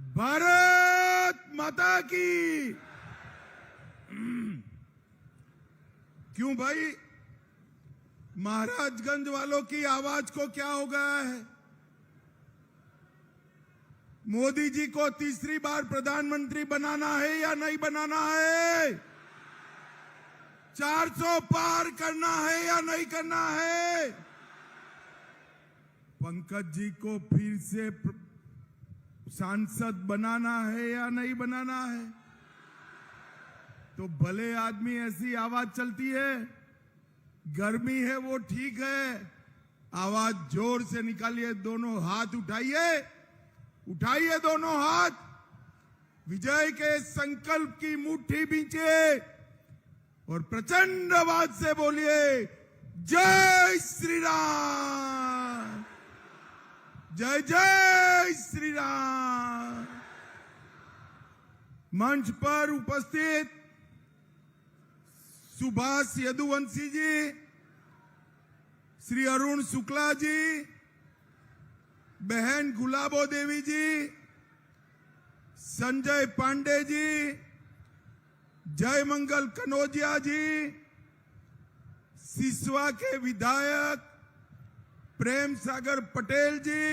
भारत माता की। क्यों भाई, महाराजगंज वालों की आवाज को क्या हो गया है? मोदी जी को तीसरी बार प्रधानमंत्री बनाना है या नहीं बनाना है? 400 पार करना है या नहीं करना है? पंकज जी को फिर से सांसद बनाना है या नहीं बनाना है? तो भले आदमी ऐसी आवाज चलती है, गर्मी है वो ठीक है, आवाज जोर से निकालिए, दोनों हाथ उठाइए, उठाइए दोनों हाथ, विजय के संकल्प की मुट्ठी बींचिए और प्रचंड आवाज से बोलिए जय श्री राम, जय जय श्री राम। मंच पर उपस्थित सुभाष यदुवंशी जी, श्री अरुण शुक्ला जी, बहन गुलाबो देवी जी, संजय पांडे जी, जय मंगल कनौजिया जी, सिसवा के विधायक प्रेम सागर पटेल जी,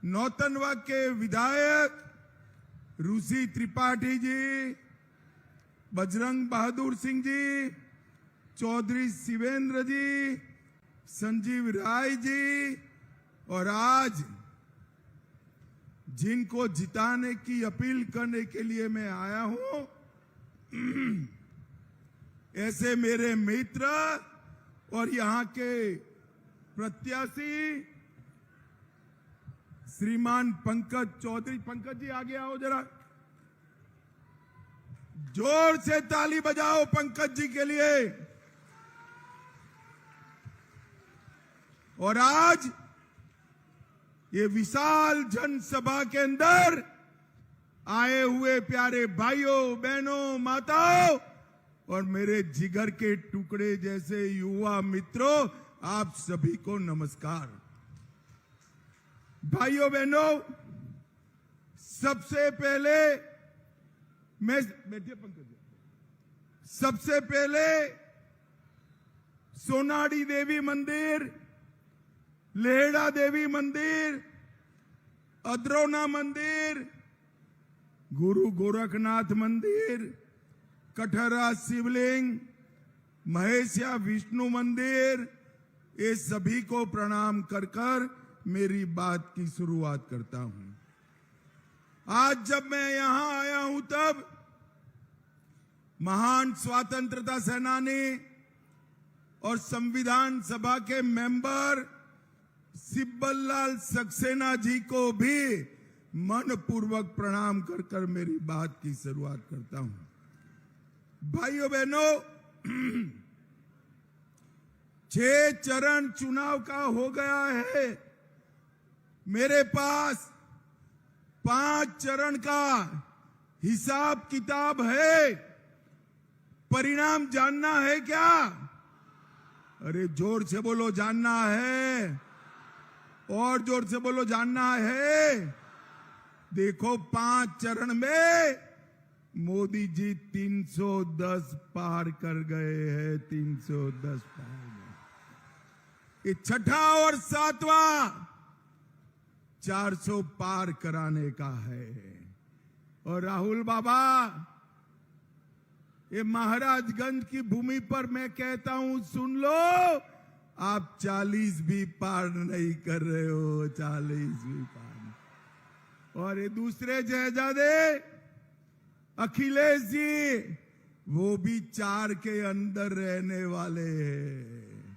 नौतनवा के विधायक ऋषि त्रिपाठी जी, बजरंग बहादुर सिंह जी, चौधरी शिवेंद्र जी, संजीव राय जी, और आज जिनको जिताने की अपील करने के लिए मैं आया हूं, ऐसे मेरे मित्र और यहां के प्रत्याशी श्रीमान पंकज चौधरी। पंकज जी आगे आओ जरा, जोर से ताली बजाओ पंकज जी के लिए। और आज ये विशाल जनसभा के अंदर आए हुए प्यारे भाइयों बहनों माताओं और मेरे जिगर के टुकड़े जैसे युवा मित्रों, आप सभी को नमस्कार। भाइयों बहनों, सबसे पहले मैं बैठिए पंकज जी, सबसे पहले सोनाड़ी देवी मंदिर, लेहड़ा देवी मंदिर, अद्रौना मंदिर, गुरु गोरखनाथ मंदिर, कठहरा शिवलिंग, महेशिया विष्णु मंदिर, ये सभी को प्रणाम कर कर मेरी बात की शुरुआत करता हूं। आज जब मैं यहां आया हूं तब महान स्वतंत्रता सेनानी और संविधान सभा के मेंबर सिब्बल लाल सक्सेना जी को भी मनपूर्वक प्रणाम कर कर मेरी बात की शुरुआत करता हूं। भाइयों बहनों, 6 चरण चुनाव का हो गया है, मेरे पास 5 चरण का हिसाब किताब है। परिणाम जानना है क्या? अरे जोर से बोलो, जानना है, और जोर से बोलो, जानना है। देखो 5 चरण में मोदी जी 310 पार कर गए हैं, 310 पार गए। ये छठा और 7वां 400 पार कराने का है। और राहुल बाबा, ये महाराजगंज की भूमि पर मैं कहता हूं, सुन लो, आप 40 भी पार नहीं कर रहे हो, 40 भी पार नहीं। और ये दूसरे शहजादे अखिलेश जी, वो भी 4 के अंदर रहने वाले हैं।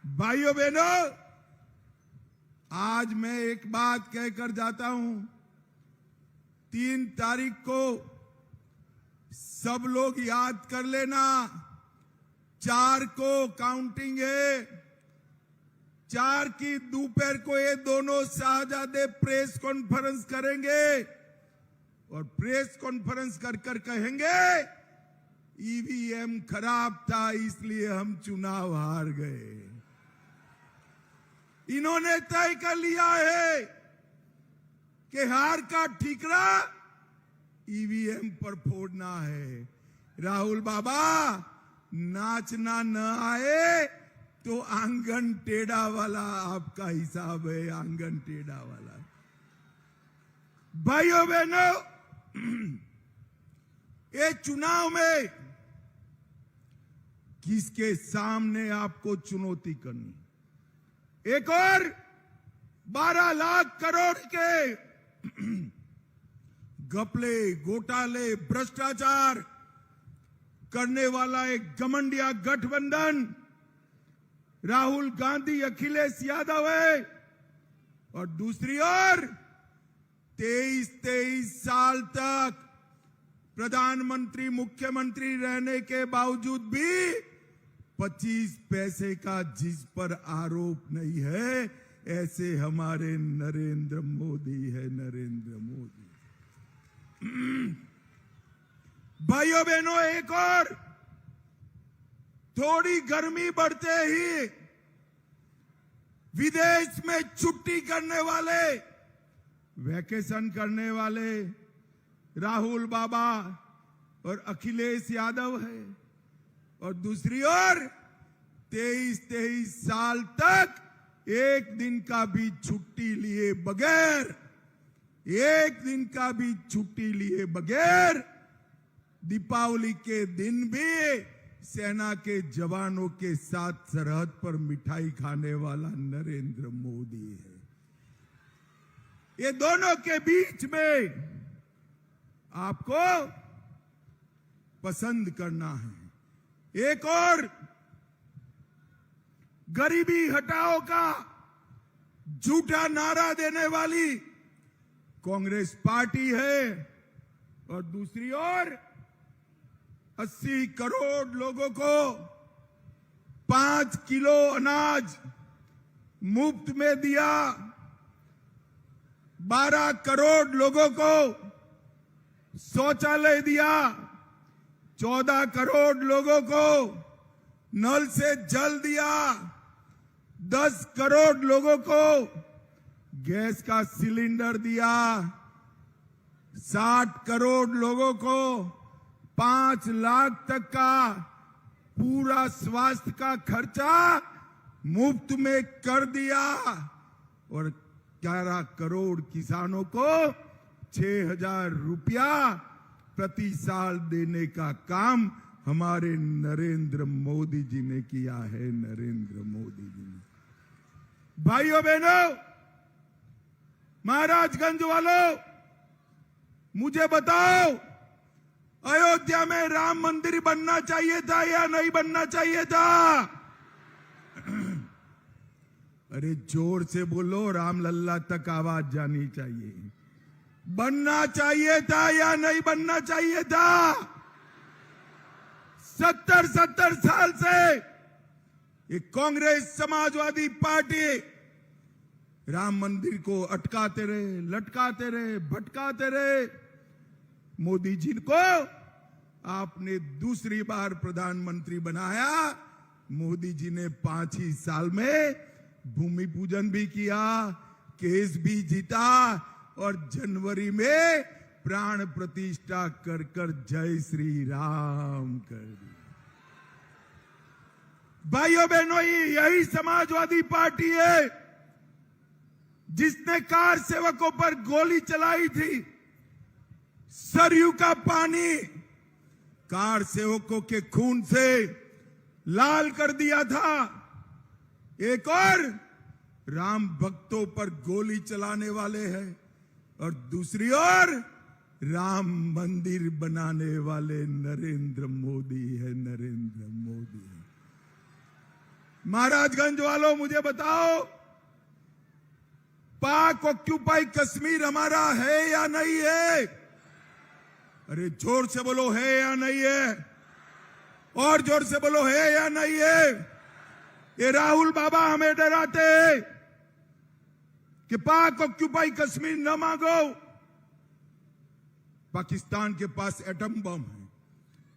भाइयों बहनों, आज मैं एक बात कहकर जाता हूं, 3 तारीख को सब लोग याद कर लेना, 4 को काउंटिंग है, 4 की दोपहर को ये दोनों शाहजादे प्रेस कॉन्फ्रेंस करेंगे और प्रेस कॉन्फ्रेंस कर कर कहेंगे ईवीएम खराब था इसलिए हम चुनाव हार गए। इन्होंने तय कर लिया है कि हार का ठीकरा ईवीएम पर फोड़ना है। राहुल बाबा, नाचना न आए तो आंगन टेढ़ा वाला आपका हिसाब है, आंगन टेढ़ा वाला। भाइयों बहनों, ये चुनाव में किसके सामने आपको चुनौती करनी? एक और 12 लाख करोड़ के घपले, घोटाले, भ्रष्टाचार करने वाला एक घमंडिया गठबंधन राहुल गांधी, अखिलेश यादव है। और दूसरी ओर 23 साल तक प्रधानमंत्री, मुख्यमंत्री रहने के बावजूद भी 25 पैसे का जिस पर आरोप नहीं है, ऐसे हमारे नरेंद्र मोदी है, नरेंद्र मोदी। भाइयों बहनों, एक और, थोड़ी गर्मी बढ़ते ही विदेश में छुट्टी करने वाले, वैकेशन करने वाले राहुल बाबा और अखिलेश यादव है। और दूसरी ओर 23 साल तक एक दिन का भी छुट्टी लिए बगैर, एक दिन का भी छुट्टी लिए बगैर दीपावली के दिन भी सेना के जवानों के साथ सरहद पर मिठाई खाने वाला नरेंद्र मोदी है। ये दोनों के बीच में आपको पसंद करना है। एक और गरीबी हटाओ का झूठा नारा देने वाली कांग्रेस पार्टी है, और दूसरी ओर 80 करोड़ लोगों को 5 किलो अनाज मुफ्त में दिया, 12 करोड़ लोगों को शौचालय दिया, 14 करोड़ लोगों को नल से जल दिया, 10 करोड़ लोगों को गैस का सिलेंडर दिया, 60 करोड़ लोगों को 5 लाख तक का पूरा स्वास्थ्य का खर्चा मुफ्त में कर दिया, और 11 करोड़ किसानों को 6,000 रुपया प्रति साल देने का काम हमारे नरेंद्र मोदी जी ने किया है, नरेंद्र मोदी जी ने। भाइयों बहनों, महाराजगंज वालों, मुझे बताओ, अयोध्या में राम मंदिर बनना चाहिए था या नहीं बनना चाहिए था? अरे जोर से बोलो, राम लल्ला तक आवाज जानी चाहिए। बनना चाहिए था या नहीं बनना चाहिए था? 70 साल से ये कांग्रेस समाजवादी पार्टी राम मंदिर को अटकाते रहे, लटकाते रहे, भटकाते रहे। मोदी जी को आपने दूसरी बार प्रधानमंत्री बनाया। मोदी जी ने 5 ही साल में भूमि पूजन भी किया, केस भी जीता, और जनवरी में प्राण प्रतिष्ठा कर कर जय श्री राम कर दिया। भाइयों बहनों, यही समाजवादी पार्टी है जिसने कार सेवकों पर गोली चलाई थी। सरयू का पानी कार सेवकों के खून से लाल कर दिया था। एक और राम भक्तों पर गोली चलाने वाले हैं, और दूसरी ओर राम मंदिर बनाने वाले नरेंद्र मोदी है, नरेंद्र मोदी है। महाराजगंज वालों, मुझे बताओ, पाक ऑक्यूपाई कश्मीर हमारा है या नहीं है? अरे जोर से बोलो, है या नहीं है? और जोर से बोलो, है या नहीं है? ये राहुल बाबा हमें डराते हैं कि पाक ऑक्यूपाई कश्मीर न मांगो, पाकिस्तान के पास एटम बम है।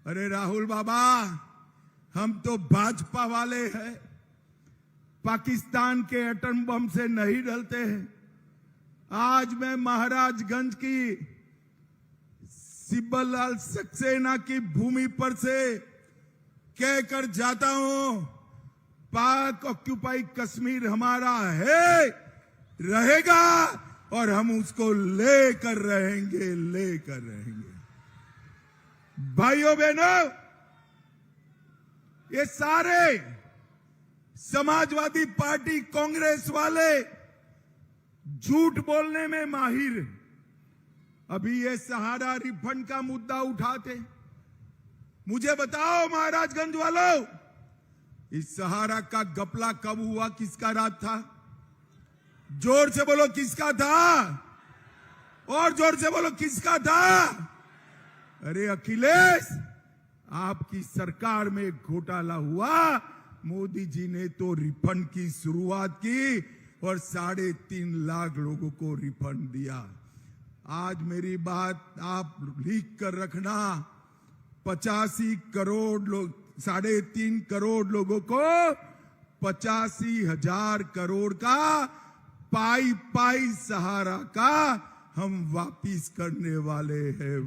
अरे राहुल बाबा, हम तो भाजपा वाले हैं, पाकिस्तान के एटम बम से नहीं डरते हैं। आज मैं महाराजगंज की सिब्बलाल सक्सेना की भूमि पर से कहकर जाता हूं, पाक ऑक्यूपाई कश्मीर हमारा है, रहेगा और हम उसको लेकर रहेंगे। भाइयों बहनों, ये सारे समाजवादी पार्टी कांग्रेस वाले झूठ बोलने में माहिर। अभी ये सहारा रिफंड का मुद्दा उठाते, मुझे बताओ महाराजगंज वालों, इस सहारा का घपला कब हुआ, किसका राज था? जोर से बोलो किसका था, और जोर से बोलो किसका था? अरे अखिलेश, आपकी सरकार में घोटाला हुआ, मोदी जी ने तो रिफंड की शुरुआत की और 3.5 लाख लोगों को रिफंड दिया। आज मेरी बात आप लिख कर रखना, 85 करोड़ लोग, 3.5 करोड़ लोगों को 85,000 करोड़ का पाई सहारा का हम वापिस करने वाले हैं।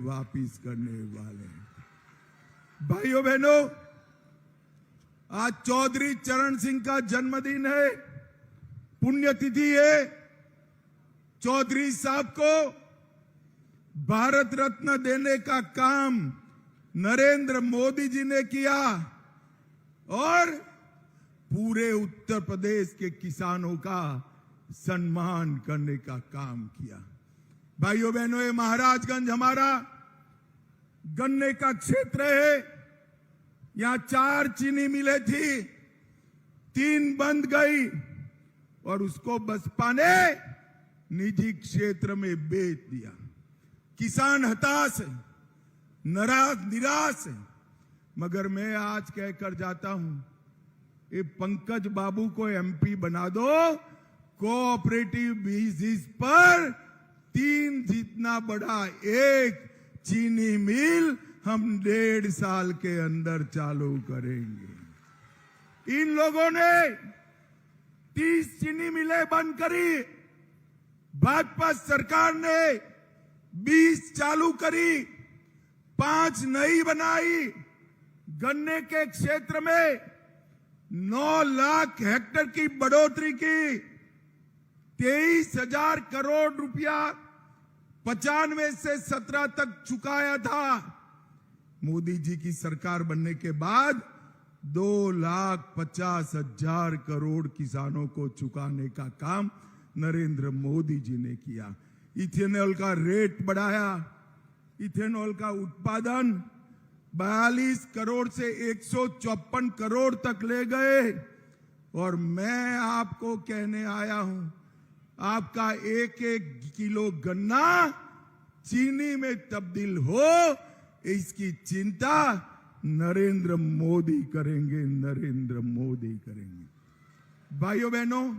भाइयों बहनों, आज चौधरी चरण सिंह का जन्मदिन है, पुण्यतिथि है। चौधरी साहब को भारत रत्न देने का काम नरेंद्र मोदी जी ने किया और पूरे उत्तर प्रदेश के किसानों का सम्मान करने का काम किया। भाइयों बहनों, ये महाराजगंज हमारा गन्ने का क्षेत्र है। यहां 4 चीनी मिलें थी, 3 बंद गई और उसको बसपा ने निजी क्षेत्र में बेच दिया। किसान हताश है, निराश है। मगर मैं आज कहकर जाता हूं, ये पंकज बाबू को एमपी बना दो, कोऑपरेटिव बेसिस पर 3 जितना बड़ा एक चीनी मिल हम 1.5 साल के अंदर चालू करेंगे। इन लोगों ने 30 चीनी मिलें बंद करी, भाजपा सरकार ने 20 चालू करी, 5 नई बनाई। गन्ने के क्षेत्र में 9 लाख हेक्टेयर की बढ़ोतरी की, 23,000 करोड़ रुपया 95 से 17 तक चुकाया था। मोदी जी की सरकार बनने के बाद 2,50,000 करोड़ किसानों को चुकाने का काम नरेंद्र मोदी जी ने किया। इथेनॉल का रेट बढ़ाया, इथेनॉल का उत्पादन 42 करोड़ से 154 करोड़ तक ले गए। और मैं आपको कहने आया हूं, आपका 1-1 किलो गन्ना चीनी में तब्दील हो, इसकी चिंता नरेंद्र मोदी करेंगे। भाइयों बहनों,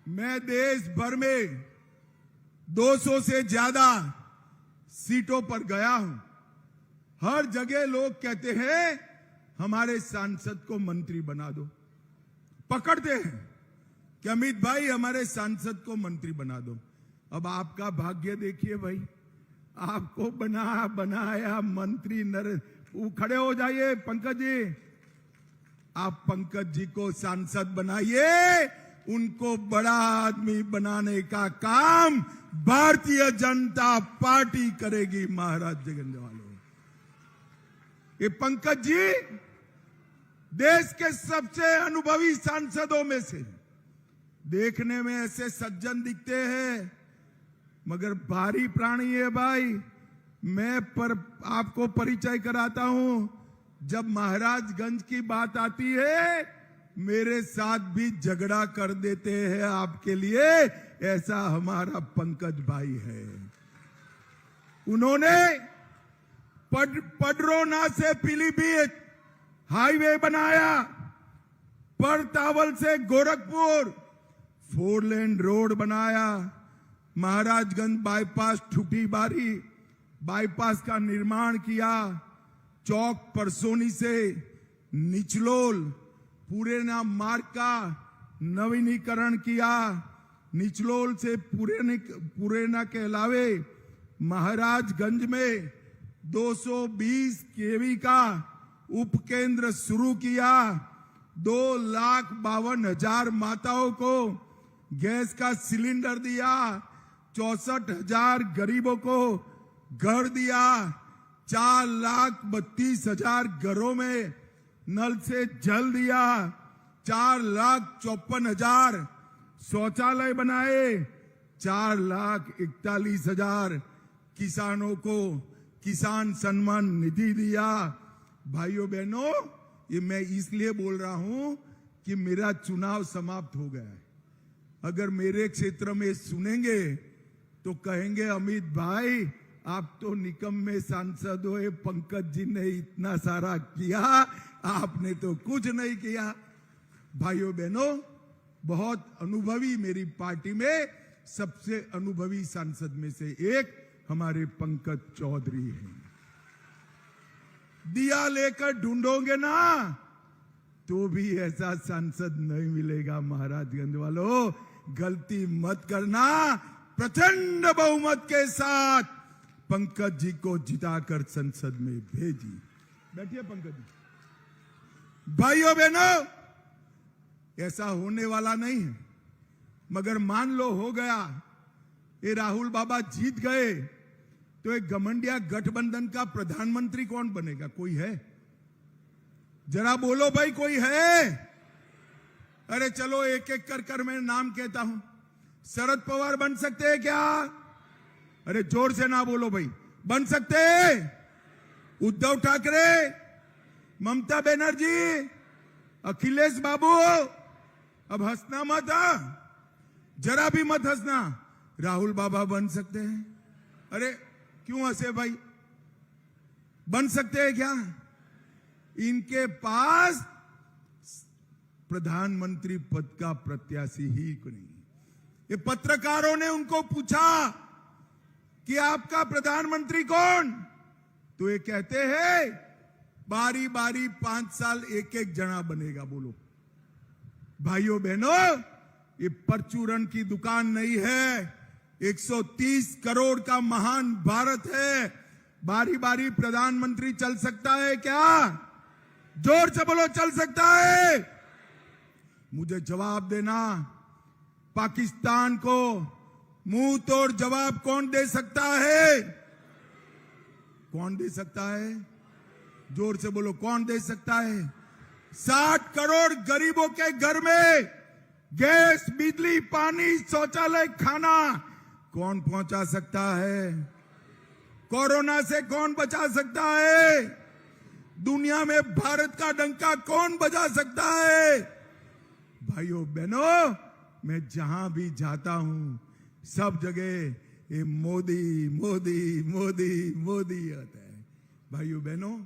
मैं देश भर में 200 से ज्यादा सीटों पर गया हूं। हर जगह लोग कहते हैं हमारे सांसद को मंत्री बना दो, पकड़ते हैं कि अमित भाई हमारे सांसद को मंत्री बना दो। अब आपका भाग्य देखिए भाई, आपको बनाया मंत्री वो खड़े हो जाइए पंकज जी, आप पंकज जी को सांसद बनाइए, उनको बड़ा आदमी बनाने का काम भारतीय जनता पार्टी करेगी। महाराजगंज वालों, ये पंकज जी देश के सबसे अनुभवी सांसदों में से, देखने में ऐसे सज्जन दिखते हैं मगर भारी प्राणी है भाई। मैं आपको परिचय कराता हूं, जब महाराजगंज की बात आती है मेरे साथ भी झगड़ा कर देते हैं आपके लिए, ऐसा हमारा पंकज भाई है। उन्होंने पडरौना से पीलीभीत हाईवे बनाया, परतावल से गोरखपुर 4 लेन रोड बनाया, महाराजगंज बाईपास ठुटी बारी बाईपास का निर्माण किया, चौक परसोनी से निचलोल पुरेना मार्ग का नवीनीकरण किया। निचलोल से पुरेना के अलावे महाराजगंज में 220 केवी का उपकेंद्र शुरू किया। 2,52,000 माताओं को गैस का सिलेंडर दिया। 64,000 गरीबों को घर दिया। 4,32,000 घरों में नल से जल दिया। 4,54,000 शौचालय बनाए। 4,41,000 किसानों को किसान सम्मान निधि दिया। भाइयों बहनों, ये मैं इसलिए बोल रहा हूं कि मेरा चुनाव समाप्त हो गया है। अगर मेरे क्षेत्र में सुनेंगे तो कहेंगे अमित भाई आप तो निकम्मे सांसद हो, पंकज जी ने इतना सारा किया, आपने तो कुछ नहीं किया। भाइयों बहनों, बहुत अनुभवी, मेरी पार्टी में सबसे अनुभवी सांसद में से एक हमारे पंकज चौधरी हैं। दिया लेकर ढूंढोगे ना तो भी ऐसा सांसद नहीं मिलेगा। महाराजगंज वालों, गलती मत करना। प्रचंड बहुमत के साथ पंकज जी को जिताकर संसद में भेजिए। बैठिए पंकज जी। भाइयों बहनों, ऐसा होने वाला नहीं है, मगर मान लो हो गया, ये राहुल बाबा जीत गए तो एक घमंडिया गठबंधन का प्रधानमंत्री कौन बनेगा? कोई है? जरा बोलो भाई, कोई है? अरे चलो एक एक कर मैं नाम कहता हूं। शरद पवार बन सकते हैं क्या? अरे जोर से ना बोलो भाई। बन सकते हैं? उद्धव ठाकरे, ममता बनर्जी, अखिलेश बाबू, अब हंसना मत, जरा भी मत हंसना। राहुल बाबा बन सकते हैं? अरे क्यों हंसे भाई? बन सकते हैं क्या? इनके पास प्रधानमंत्री पद का प्रत्याशी ही नहीं। ये पत्रकारों ने उनको पूछा कि आपका प्रधानमंत्री कौन? तो ये कहते हैं बारी बारी 5 साल एक एक जना बनेगा। बोलो भाइयों बहनों, ये परचूरन की दुकान नहीं है। 130 करोड़ का महान भारत है। बारी बारी प्रधानमंत्री चल सकता है क्या? जोर से बोलो, चल सकता है? मुझे जवाब देना। पाकिस्तान को मुंह तोड़ जवाब कौन दे सकता है? कौन दे सकता है? जोर से बोलो, कौन दे सकता है? 60 करोड़ गरीबों के घर में गैस, बिजली, पानी, शौचालय, खाना कौन पहुंचा सकता है? कोरोना से कौन बचा सकता है? दुनिया में भारत का डंका कौन बजा सकता है? भाइयों बहनों, मैं जहां भी जाता हूं सब जगह ये मोदी मोदी मोदी मोदी आता है। भाइयों बहनों,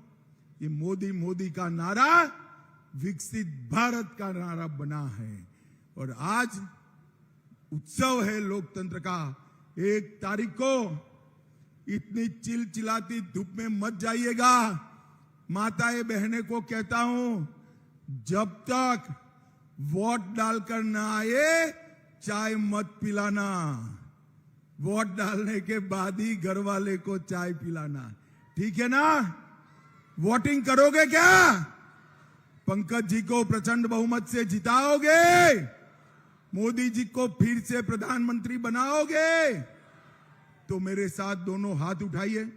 ये मोदी मोदी का नारा विकसित भारत का नारा बना है। और आज उत्सव है लोकतंत्र का। 1 तारीख को इतनी चिलचिलाती धूप में मत जाइएगा। माताएं बहनें को कहता हूं, जब तक वोट डालकर ना आए चाय मत पिलाना। वोट डालने के बाद ही घर वाले को चाय पिलाना, ठीक है ना? वोटिंग करोगे क्या? पंकज जी को प्रचंड बहुमत से जिताओगे? मोदी जी को फिर से प्रधानमंत्री बनाओगे? तो मेरे साथ दोनों हाथ उठाइए,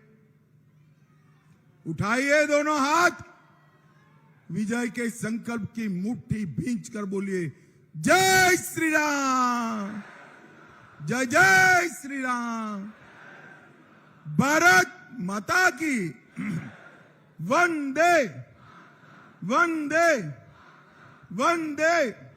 उठाइए दोनों हाथ। विजय के संकल्प की मुट्ठी भींच कर बोलिए, जय श्री राम, जय जय श्री राम। भारत माता की वंदे वंदे वंदे।